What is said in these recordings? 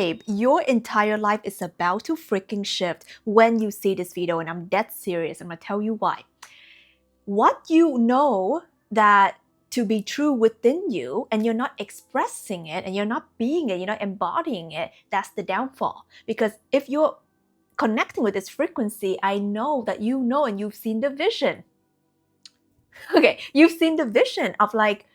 babe, your entire life is about to freaking shift when you see this video, and I'm dead serious. I'm gonna tell you why. What you know that to be true within you, and you're not expressing it, and you're not being it, you're not embodying it, that's the downfall. Because if you're connecting with this frequency, I know that you know and you've seen the vision. Okay, you've seen the vision of like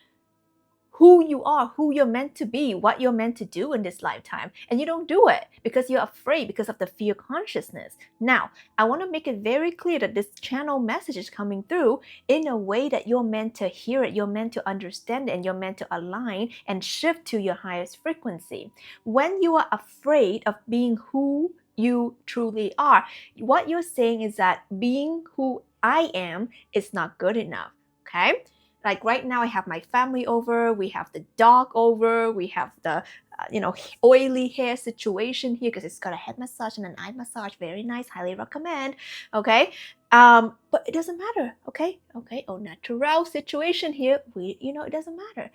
who you are, who you're meant to be, what you're meant to do in this lifetime. And you don't do it because you're afraid, because of the fear consciousness. Now, I want to make it very clear that this channel message is coming through in a way that you're meant to hear it, you're meant to understand it, and you're meant to align and shift to your highest frequency. When you are afraid of being who you truly are, what you're saying is that being who I am is not good enough, okay? Like right now, I have my family over, we have the dog over, we have the, oily hair situation here because it's got a head massage and an eye massage. Very nice, highly recommend, okay? But it doesn't matter, okay? Au natural situation here, it doesn't matter.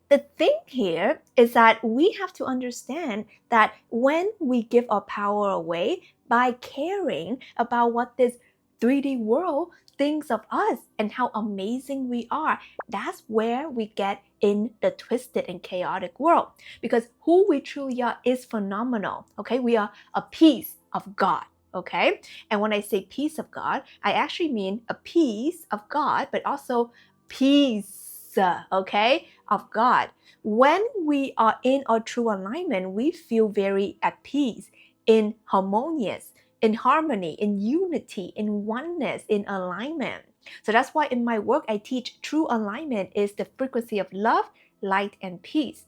The thing here is that we have to understand that when we give our power away by caring about what this 3D world thinks of us and how amazing we are, that's where we get in the twisted and chaotic world. Because who we truly are is phenomenal, okay? We are a piece of God, okay? And when I say piece of God, I actually mean a piece of God, but also peace, okay, of God. When we are in our true alignment, we feel very at peace, in harmonious, in harmony, in unity, in oneness, in alignment. So that's why in my work, I teach true alignment is the frequency of love, light, and peace.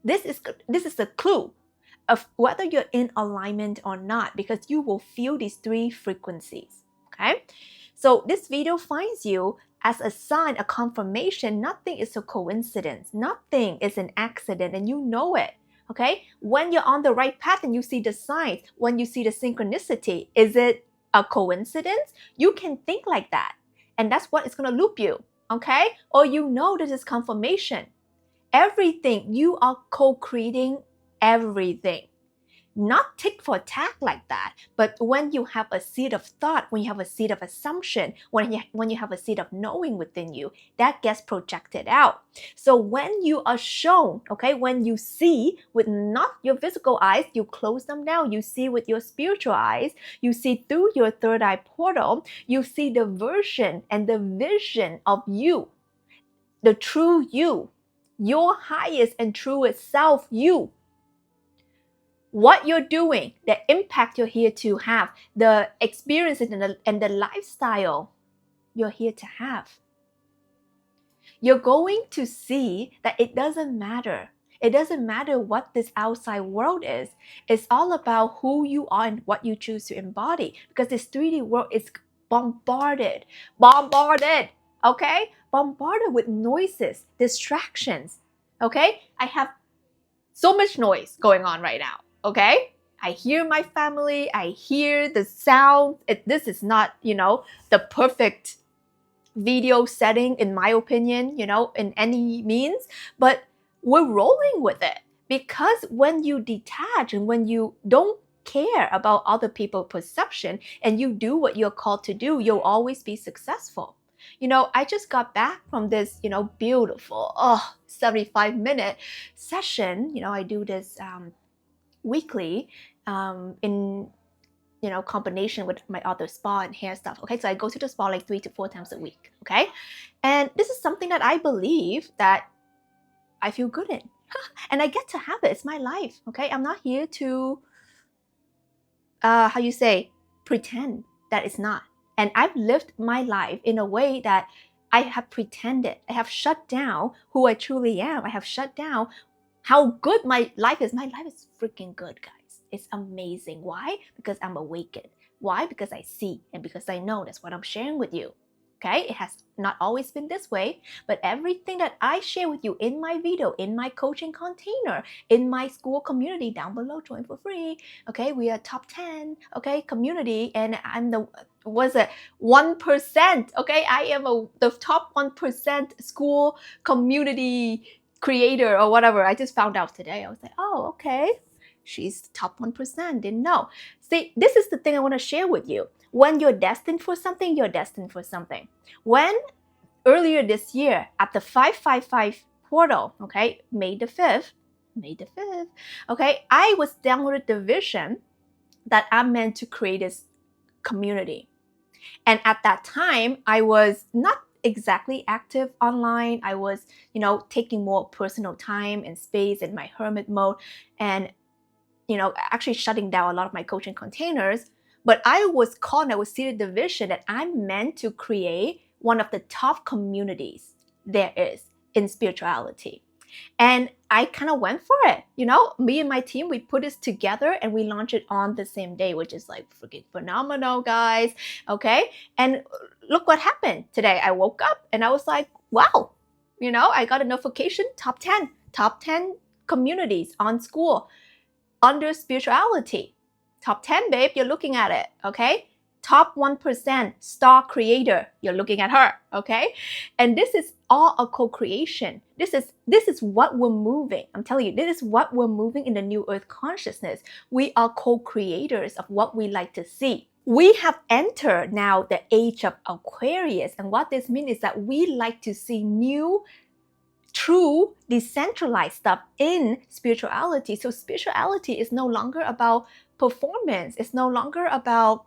This is the clue of whether you're in alignment or not, because you will feel these three frequencies, okay? So this video finds you as a sign, a confirmation. Nothing is a coincidence. Nothing is an accident, and you know it. Okay, when you're on the right path and you see the signs, when you see the synchronicity, is it a coincidence? You can think like that, and that's what is going to loop you, okay? Or this is confirmation. Everything, you are co-creating everything. Not tick for tack like that, but when you have a seed of thought, when you have a seed of assumption, when you have a seed of knowing within you, that gets projected out. So when you are shown, okay, when you see with not your physical eyes, you close them down, you see with your spiritual eyes, you see through your third eye portal, you see the version and the vision of you, the true you, your highest and truest self, you. What you're doing, the impact you're here to have, the experiences and the lifestyle you're here to have. You're going to see that it doesn't matter. It doesn't matter what this outside world is. It's all about who you are and what you choose to embody. Because this 3D world is bombarded, okay? Bombarded with noises, distractions, okay? I have so much noise going on right now. Okay, I hear my family, I hear the sound. This is not, the perfect video setting, in my opinion, in any means, but we're rolling with it. Because when you detach and when you don't care about other people's perception and you do what you're called to do, you'll always be successful. I just got back from this, beautiful, 75-minute session. I do this weekly in combination with my other spa and hair stuff. Okay, so I go to the spa like 3 to 4 times a week. Okay, and this is something that I believe that I feel good in, and I get to have it. It's my life. Okay, I'm not here to pretend that it's not. And I've lived my life in a way that I have pretended. I have shut down who I truly am. I have shut down how good my life is. My life is freaking good, guys. It's amazing. Why? Because I'm awakened. Why? Because I see and because I know. That's what I'm sharing with you. Okay? It has not always been this way, but everything that I share with you in my video, in my coaching container, in my school community down below, join for free. Okay? We are top 10, okay, community, and I'm the 1%. Okay? I am the top 1% school community creator or whatever. I just found out today. I was like, oh, okay. she's top 1%, didn't know. See, this is the thing I want to share with you. When you're destined for something, you're destined for something. When earlier this year at the 555 portal, okay, May the 5th, okay, I was downloaded the vision that I'm meant to create this community. And at that time, I was not exactly active online. I was, taking more personal time and space in my hermit mode and, actually shutting down a lot of my coaching containers. But I was seated the vision that I'm meant to create one of the top communities there is in spirituality. And I kind of went for it. Me and my team, we put this together and we launched it on the same day, which is like freaking phenomenal, guys. Okay. And look what happened today. I woke up and I was like, wow, I got a notification, top 10 communities on school under spirituality. Top 10, babe, you're looking at it. Okay. Top 1% star creator, you're looking at her, okay? And this is all a co-creation. This is what we're moving. I'm telling you, this is what we're moving in the New Earth consciousness. We are co-creators of what we like to see. We have entered now the age of Aquarius, and what this means is that we like to see new, true, decentralized stuff in spirituality. So spirituality is no longer about performance. It's no longer about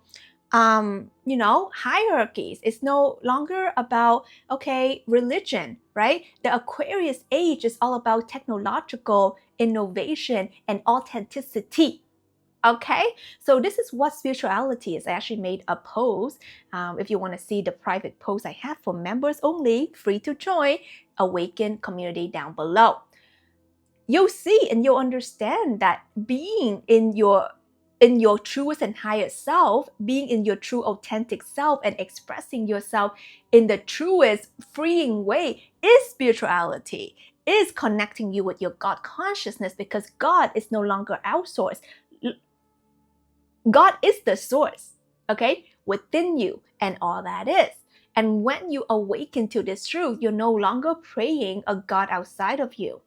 hierarchies. It's no longer about, religion, right? The Aquarius age is all about technological innovation and authenticity. Okay, so this is what spirituality is. I actually made a post. If you want to see the private post I have for members only, free to join, Awaken community down below. You'll see and you'll understand that being in your truest and highest self, being in your true authentic self and expressing yourself in the truest freeing way is spirituality, is connecting you with your God consciousness, because God is no longer outsourced. God is the source, okay, within you and all that is. And when you awaken to this truth, you're no longer praying a God outside of you.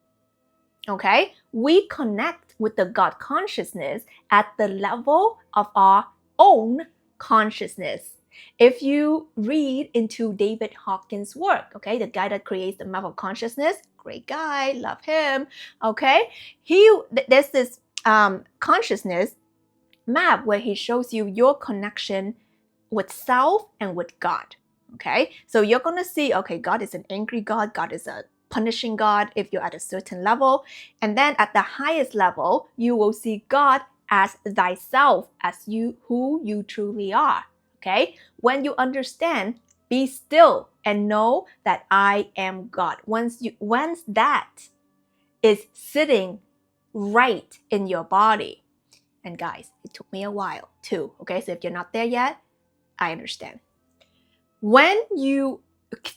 Okay, we connect with the God consciousness at the level of our own consciousness. If you read into David Hawkins' work, okay, the guy that creates the map of consciousness, great guy, love him. Okay, there's this consciousness map where he shows you your connection with self and with God. Okay, so you're gonna see, okay, God is an angry God. God is a punishing God if you're at a certain level. And then at the highest level, you will see God as thyself, as you, who you truly are. Okay? When you understand, be still and know that I am God. Once that is sitting right in your body. And guys, it took me a while too. Okay? So if you're not there yet, I understand. When you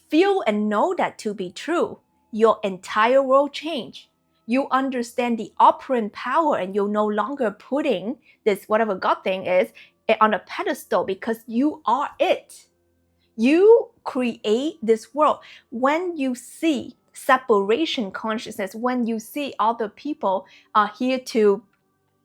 feel and know that to be true, your entire world change. You understand the operant power, and you're no longer putting this whatever God thing is on a pedestal, because you are it. You create this world. When you see separation consciousness, when you see other people are here to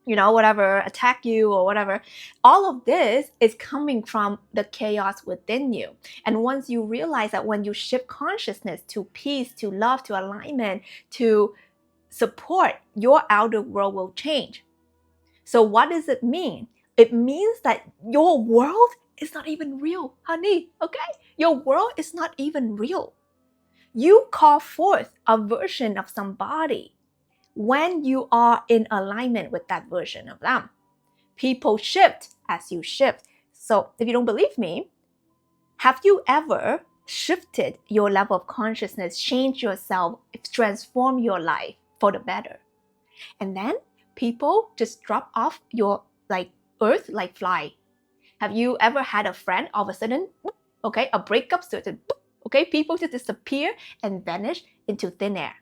attack you or whatever, all of this is coming from the chaos within you. And once you realize that when you shift consciousness to peace, to love, to alignment, to support, your outer world will change. So what does it mean? It means that your world is not even real, honey, okay? Your world is not even real. You call forth a version of somebody when you are in alignment with that version of them. People shift as you shift. So if you don't believe me, have you ever shifted your level of consciousness, changed yourself, transformed your life for the better? And then people just drop off your earth like fly. Have you ever had a friend all of a sudden, okay, a breakup certain, okay, people just disappear and vanish into thin air,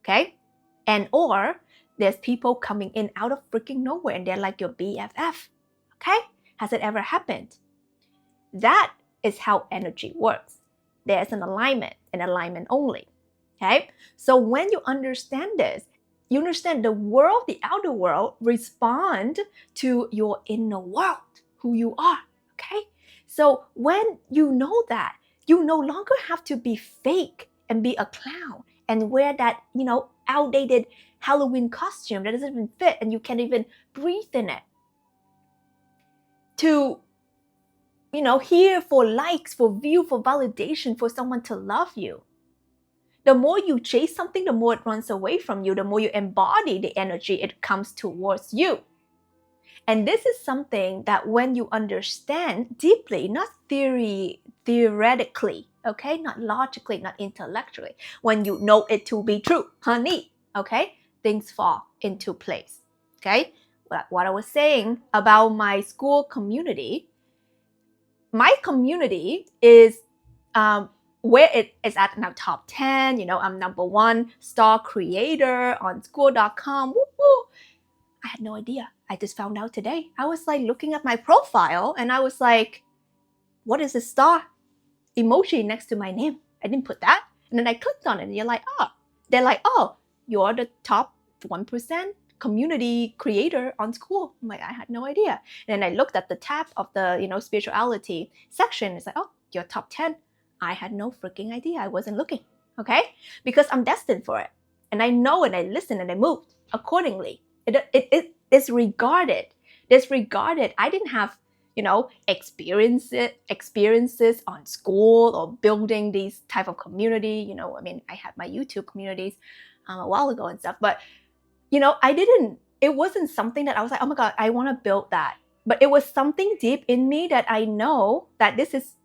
okay? And or there's people coming in out of freaking nowhere and they're like your BFF. Okay? Has it ever happened? That is how energy works. There's an alignment only. Okay? So when you understand this, you understand the world, the outer world, respond to your inner world, who you are, okay? So when you know that, you no longer have to be fake and be a clown and wear that, outdated Halloween costume that doesn't even fit and you can't even breathe in it. To, here for likes, for view, for validation, for someone to love you. The more you chase something, the more it runs away from you, the more you embody the energy, it comes towards you. And this is something that when you understand deeply, not theoretically, okay, not logically, not intellectually, when you know it to be true, honey, okay, things fall into place, okay? What I was saying about my school community, my community is where it is at now top 10, I'm number 1 star creator on school.com. Woo woo. I had no idea. I just found out today. I was like looking at my profile and I was like, what is this star emoji next to my name? I didn't put that. And then I clicked on it and they're like, oh, you're the top 1% community creator on school. I'm like, I had no idea. And then I looked at the tab of the, spirituality section. It's like, oh, you're top 10. I had no freaking idea. I wasn't looking, okay? Because I'm destined for it. And I know and I listen and I moved accordingly. It is disregarded. I didn't have, experiences on school or building these type of community. I had my YouTube communities a while ago and stuff, but it wasn't something that I was like, oh my God, I want to build that. But it was something deep in me that I know that this is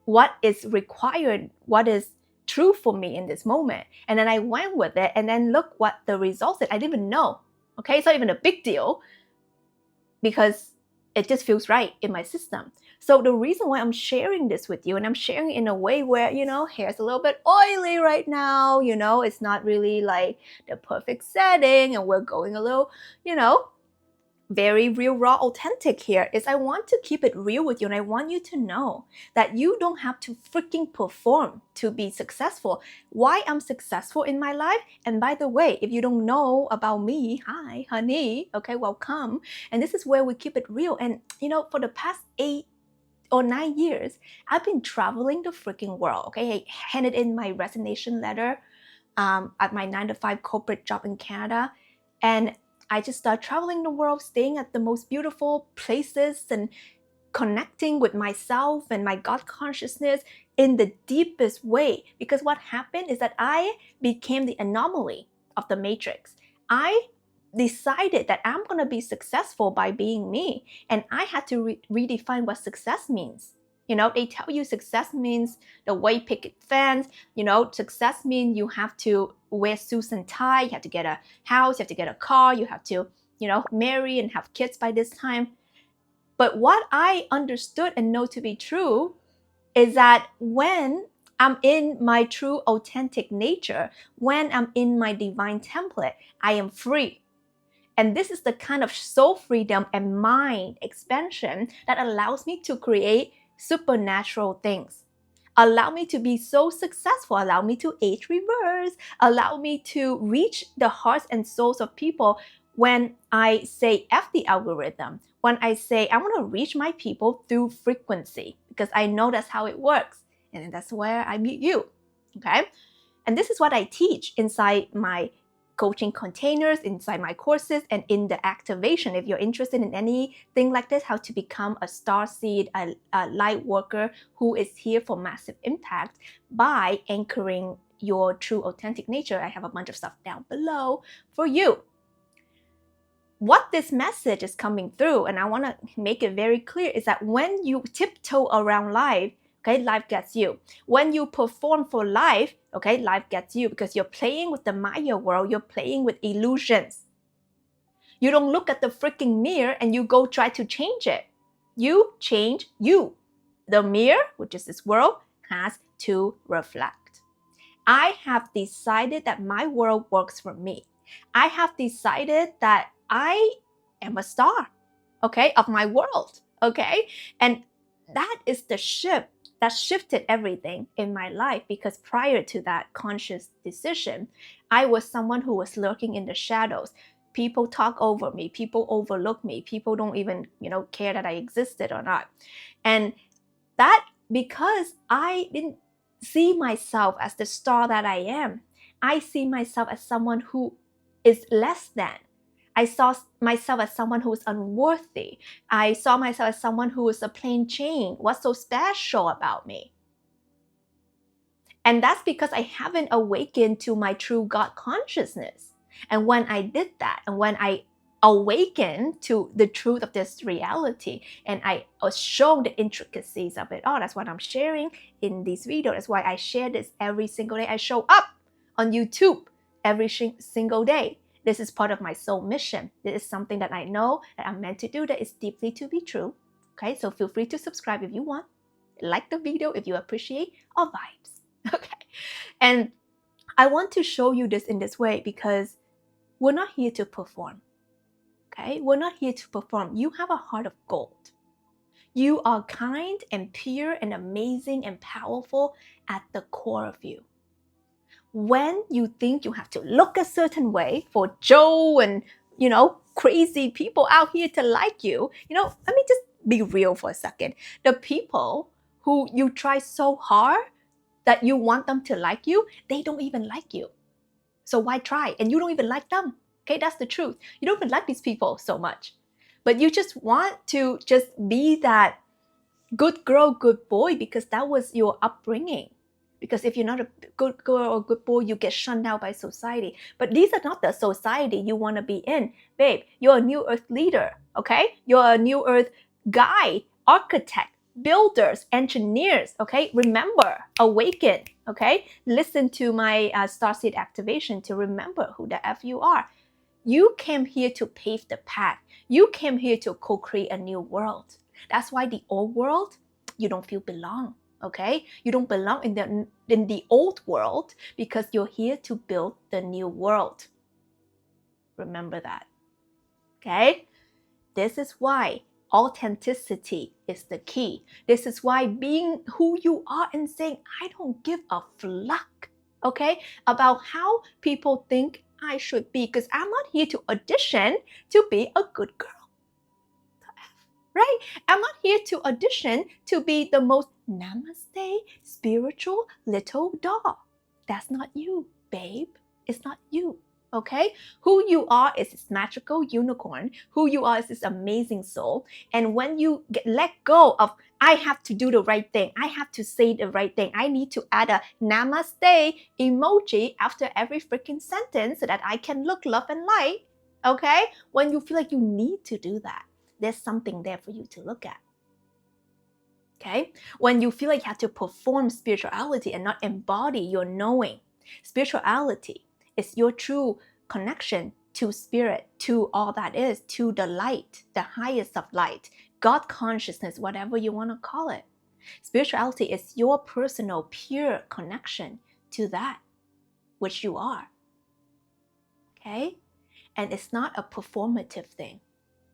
what is required, what is true for me in this moment. And then I went with it and then look what the results is. I didn't even know. Okay, it's not even a big deal because it just feels right in my system. So the reason why I'm sharing this with you, and I'm sharing in a way where, hair's a little bit oily right now, it's not really like the perfect setting and we're going a little, very real, raw, authentic here, is I want to keep it real with you and I want you to know that you don't have to freaking perform to be successful. Why I'm successful in my life? And by the way, if you don't know about me, hi, honey, okay, welcome. And this is where we keep it real. And, for the past 8 or 9 years, I've been traveling the freaking world, okay? I handed in my resignation letter at my 9-to-5 corporate job in Canada. And I just started traveling the world, staying at the most beautiful places and connecting with myself and my God consciousness in the deepest way. Because what happened is that I became the anomaly of the matrix. I decided that I'm going to be successful by being me. And I had to redefine what success means. They tell you success means the white picket fence. Success means you have to wear suits and tie. You have to get a house. You have to get a car. You have to, marry and have kids by this time. But what I understood and know to be true is that when I'm in my true authentic nature, when I'm in my divine template, I am free. And this is the kind of soul freedom and mind expansion that allows me to create supernatural things. Allow me to be so successful, allow me to age reverse, allow me to reach the hearts and souls of people when I say F the algorithm, when I say I want to reach my people through frequency, because I know that's how it works. And that's where I meet you, okay? And this is what I teach inside my coaching containers, inside my courses, and in the activation. If you're interested in anything like this, how to become a star seed, a light worker who is here for massive impact by anchoring your true authentic nature, I have a bunch of stuff down below for you. What this message is coming through, and I want to make it very clear, is that when you tiptoe around life, okay, life gets you. When you perform for life, okay, life gets you, because you're playing with the Maya world, you're playing with illusions. You don't look at the freaking mirror and you go try to change it. You change you. The mirror, which is this world, has to reflect. I have decided that my world works for me. I have decided that I am a star, okay, of my world, okay? And that is the shift that shifted everything in my life, because prior to that conscious decision, I was someone who was lurking in the shadows. People talk over me, people overlook me, people don't even, care that I existed or not. And that, because I didn't see myself as the star that I am, I see myself as someone who is less than. I saw myself as someone who is unworthy. I saw myself as someone who is a plain Jane. What's so special about me? And that's because I haven't awakened to my true God consciousness. And when I did that, and when I awakened to the truth of this reality, and I was shown the intricacies of it all, that's what I'm sharing in this video. That's why I share this every single day. I show up on YouTube every single day. This is part of my soul mission. This is something that I know that I'm meant to do, that is deeply to be true. Okay, so feel free to subscribe if you want. Like the video if you appreciate our vibes. Okay. And I want to show you this in this way because we're not here to perform. Okay? We're not here to perform. You have a heart of gold. You are kind and pure and amazing and powerful at the core of you. When you think you have to look a certain way for Joe and, crazy people out here to like you, let me just be real for a second. The people who you try so hard that you want them to like you, they don't even like you. So why try? And you don't even like them. Okay, that's the truth. You don't even like these people so much. But you just want to just be that good girl, good boy, because that was your upbringing. Because if you're not a good girl or good boy, you get shunned out by society. But these are not the society you want to be in. Babe, you're a new earth leader, okay? You're a new earth guide, architect, builders, engineers, okay? Remember, awaken, okay? Listen to my starseed activation to remember who the F you are. You came here to pave the path. You came here to co-create a new world. That's why the old world, you don't feel belong, okay? You don't belong in the old world because you're here to build the new world. Remember that, okay? This is why authenticity is the key. This is why being who you are and saying, I don't give a fluck, okay, about how people think I should be, because I'm not here to audition to be a good girl. Right? I'm not here to audition to be the most namaste spiritual little doll. That's not you, babe. It's not you. Okay? Who you are is this magical unicorn. Who you are is this amazing soul. And when you let go of, I have to do the right thing, I have to say the right thing, I need to add a namaste emoji after every freaking sentence so that I can look, love, and light. Okay? When you feel like you need to do that, there's something there for you to look at. Okay? When you feel like you have to perform spirituality and not embody your knowing, spirituality is your true connection to spirit, to all that is, to the light, the highest of light, God consciousness, whatever you want to call it. Spirituality is your personal, pure connection to that which you are. Okay? And it's not a performative thing.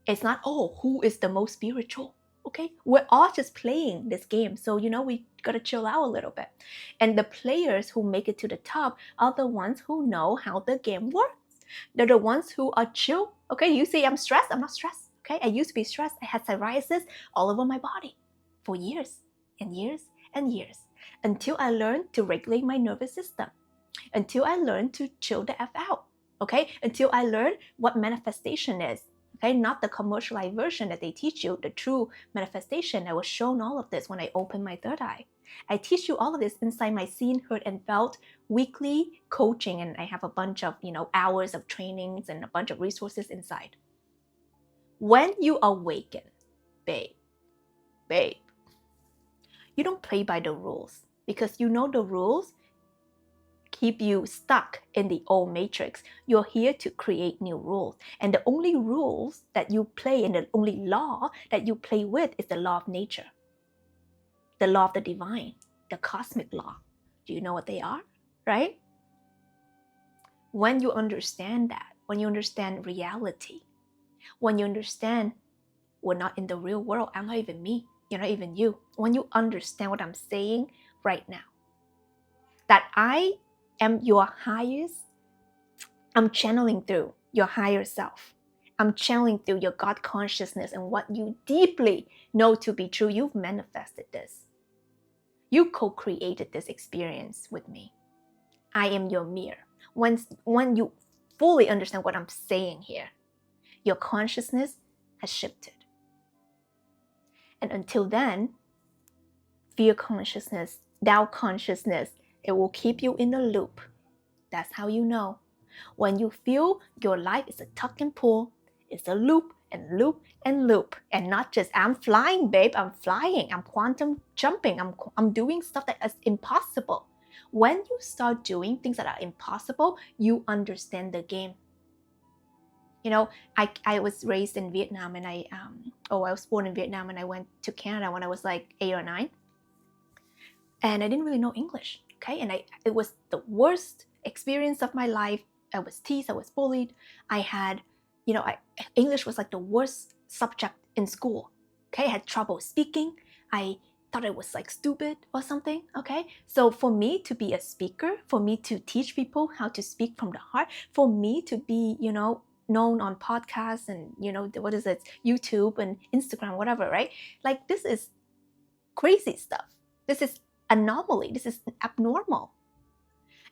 It's not, who is the most spiritual? Okay, we're all just playing this game. So, we gotta chill out a little bit. And the players who make it to the top are the ones who know how the game works. They're the ones who are chill. Okay, you say I'm stressed, I'm not stressed. Okay, I used to be stressed. I had psoriasis all over my body for years and years and years until I learned to regulate my nervous system, until I learned to chill the F out. Okay, until I learned what manifestation is. Okay, not the commercialized version that they teach you, the true manifestation. I was shown all of this when I opened my third eye. I teach you all of this inside my seen, heard, and felt weekly coaching, and I have a bunch of hours of trainings and a bunch of resources inside. When you awaken, babe, you don't play by the rules, because the rules keep you stuck in the old matrix. You're here to create new rules. And the only rules that you play and the only law that you play with is the law of nature, the law of the divine, the cosmic law. Do you know what they are? Right? When you understand that, when you understand reality, when you understand we're not in the real world, I'm not even me. you're not even you. When you understand what I'm saying right now, that I am your highest, I'm channeling through your higher self. I'm channeling through your God consciousness and what you deeply know to be true. You've manifested this. You co-created this experience with me. I am your mirror. When you fully understand what I'm saying here, your consciousness has shifted. And until then, fear consciousness, doubt consciousness, it will keep you in a loop. That's how you know. When you feel your life is a tuck and pull, it's a loop and loop and loop. And not just, I'm flying, babe, I'm flying, I'm quantum jumping, I'm doing stuff that is impossible. When you start doing things that are impossible, you understand the game. You know, I was raised in Vietnam and I was born in Vietnam and I went to Canada when I was like 8 or 9. And I didn't really know English, okay? And it was the worst experience of my life. I was teased, I was bullied. I had, English was like the worst subject in school, okay? I had trouble speaking. I thought I was like stupid or something, okay? So for me to be a speaker, for me to teach people how to speak from the heart, for me to be, known on podcasts and, YouTube and Instagram, whatever, right? Like this is crazy stuff. This is anomaly. This is abnormal.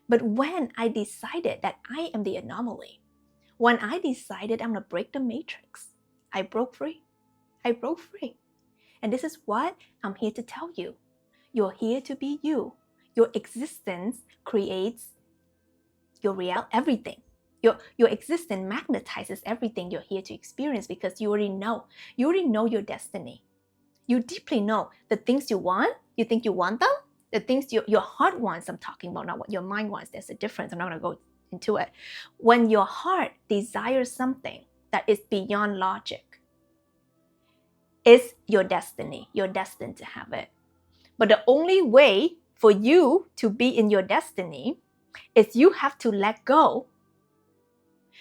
But when I decided that I am the anomaly, when I decided I'm going to break the matrix, I broke free. I broke free. And this is what I'm here to tell you. You're here to be you. Your existence creates your everything. Your existence magnetizes everything you're here to experience because you already know. You already know your destiny. You deeply know the things you want. You think you want them. The things your heart wants, I'm talking about, not what your mind wants. There's a difference. I'm not going to go into it. When your heart desires something that is beyond logic, it's your destiny. You're destined to have it. But the only way for you to be in your destiny is you have to let go.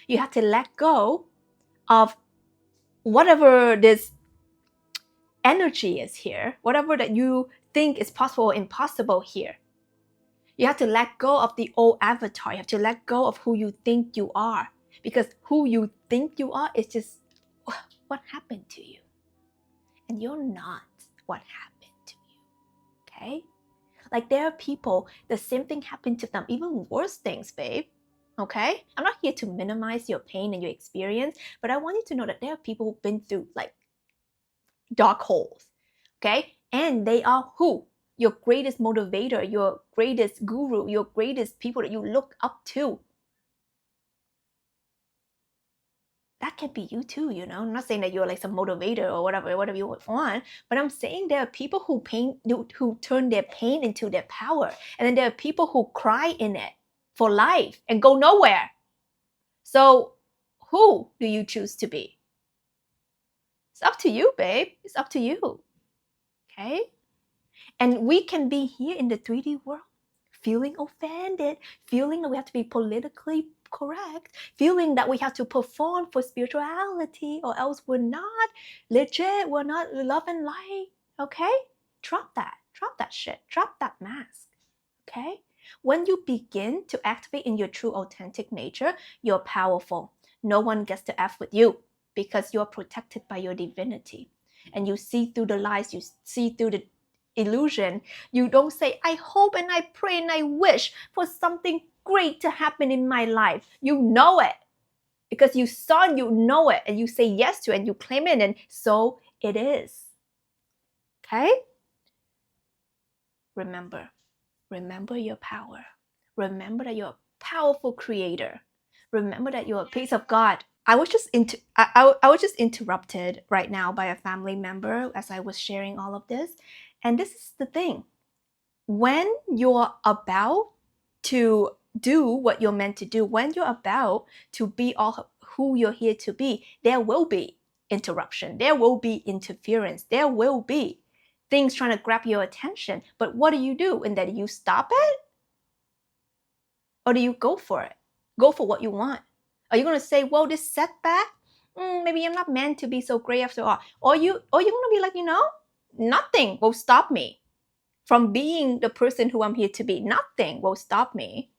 You have to let go of whatever this energy is here, whatever that you think is possible or impossible here. You have to let go of the old avatar. You have to let go of who you think you are. Because who you think you are is just what happened to you. And you're not what happened to you. Okay? Like there are people, the same thing happened to them, even worse things, babe. Okay? I'm not here to minimize your pain and your experience, but I want you to know that there are people who've been through like dark holes. Okay? And they are who? Your greatest motivator, your greatest guru, your greatest people that you look up to. That can be you too, I'm not saying that you're like some motivator or whatever you want, but I'm saying there are people who turn their pain into their power. And then there are people who cry in it for life and go nowhere. So who do you choose to be? It's up to you, babe. It's up to you. Okay? And we can be here in the 3D world, feeling offended, feeling that we have to be politically correct, feeling that we have to perform for spirituality or else we're not legit, we're not love and light, okay? Drop that shit, drop that mask, okay? When you begin to activate in your true authentic nature, you're powerful. No one gets to F with you because you're protected by your divinity. And you see through the lies, you see through the illusion. You don't say, I hope and I pray and I wish for something great to happen in my life. You know it because you saw it, you know it, and you say yes to it and you claim it, and so it is. Okay? Remember your power. Remember that you're a powerful creator. Remember that you're a piece of God. I was just interrupted right now by a family member as I was sharing all of this. And this is the thing. When you're about to do what you're meant to do, when you're about to be all who you're here to be, there will be interruption. There will be interference. There will be things trying to grab your attention. But what do? And then you stop it? Or do you go for it? Go for what you want. Are you going to say, well, this setback, maybe I'm not meant to be so great after all? Or you're going to be like, nothing will stop me from being the person who I'm here to be. Nothing will stop me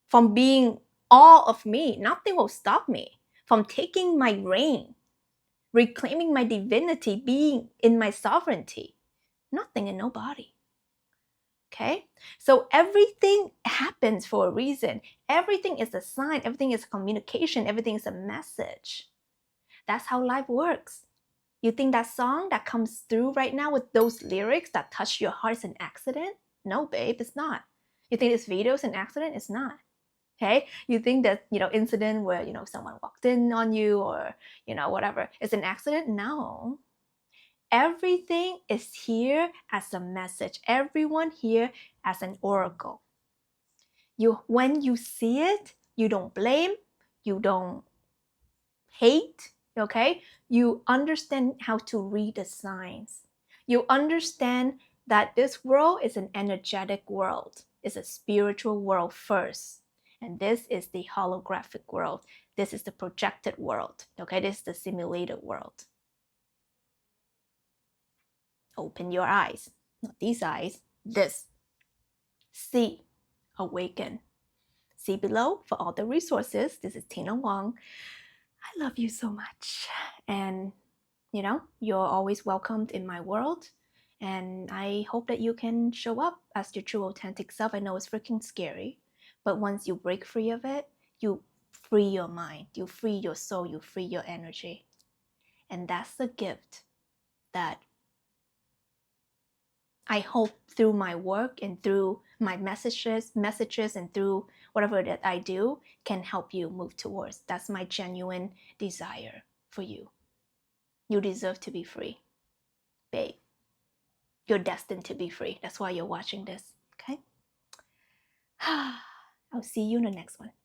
from being all of me. Nothing will stop me from taking my reign, reclaiming my divinity, being in my sovereignty. Nothing and nobody. Okay? So everything happens for a reason. Everything is a sign, everything is communication, everything is a message. That's how life works. You think that song that comes through right now with those lyrics that touch your heart is an accident? No, babe, it's not. You think this video is an accident? It's not. Okay? You think that, incident where, someone walked in on you or, whatever, is an accident? No. Everything is here as a message. Everyone here as an oracle. When you see it, you don't blame, you don't hate, okay? You understand how to read the signs. You understand that this world is an energetic world. It's a spiritual world first. And this is the holographic world. This is the projected world, okay? This is the simulated world. Open your eyes, not these eyes, this. See, awaken. See below for all the resources. This is Tina Wong. I love you so much. And, you're always welcomed in my world. And I hope that you can show up as your true authentic self. I know it's freaking scary, but once you break free of it, you free your mind, you free your soul, you free your energy. And that's the gift that I hope through my work and through my messages and through whatever that I do can help you move towards. That's my genuine desire for you. You deserve to be free. Babe, you're destined to be free. That's why you're watching this, okay? I'll see you in the next one.